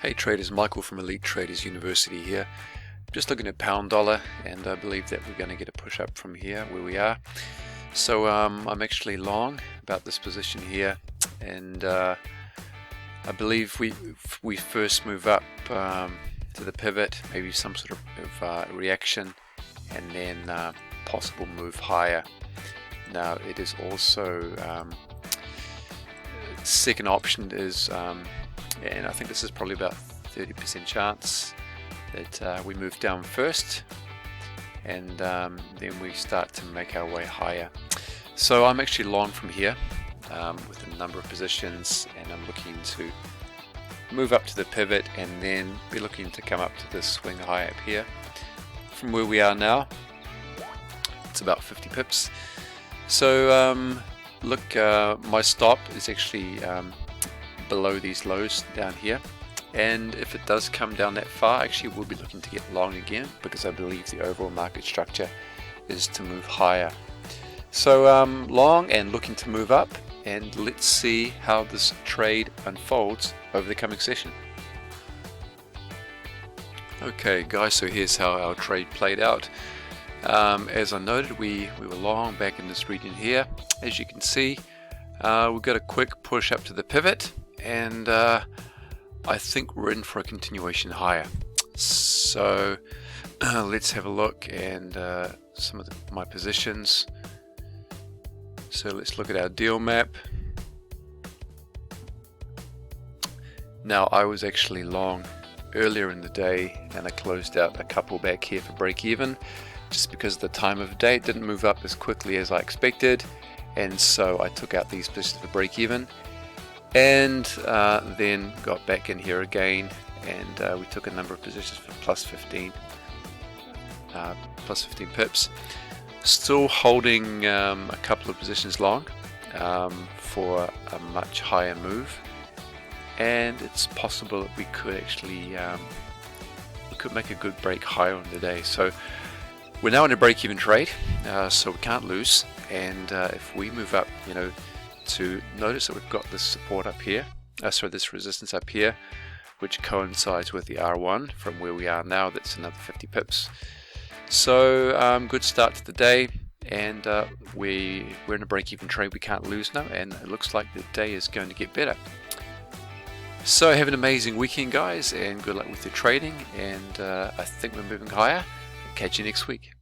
Hey traders, Michael from Elite Traders University here. Just looking at pound dollar, and I believe that we're going to get a push up from here where we are. So I'm actually long about this position here, and I believe we first move up to the pivot, maybe some sort of reaction, and then possible move higher. Now it is also second option is and I think this is probably about 30% chance that we move down first, and then we start to make our way higher. So I'm actually long from here with a number of positions, and I'm looking to move up to the pivot and then be looking to come up to this swing high up here. From where we are now, it's about 50 pips. So look, my stop is actually below these lows down here, and if it does come down that far, actually we'll be looking to get long again, because I believe the overall market structure is to move higher. So long and looking to move up, and let's see how this trade unfolds over the coming session. Okay guys, so here's how our trade played out. As I noted, we were long back in this region here. As you can see, we've got a quick push up to the pivot, and I think we're in for a continuation higher. So let's have a look and some of my positions. So let's look at our deal map. Now I was actually long earlier in the day, and I closed out a couple back here for break even, just because the time of day didn't move up as quickly as I expected, and so I took out these positions for break even, and then got back in here again, and we took a number of positions for plus 15 pips. Still holding a couple of positions long for a much higher move, and it's possible that we could actually make a good break higher on the day. So we're now in a break-even trade, so we can't lose, and if we move up, to notice that we've got this support up here, this resistance up here, which coincides with the R1 from where we are now. That's another 50 pips. So good start to the day, and we're in a break-even trade. We can't lose now, and it looks like the day is going to get better. So have an amazing weekend guys, and good luck with your trading, and I think we're moving higher. Catch you next week.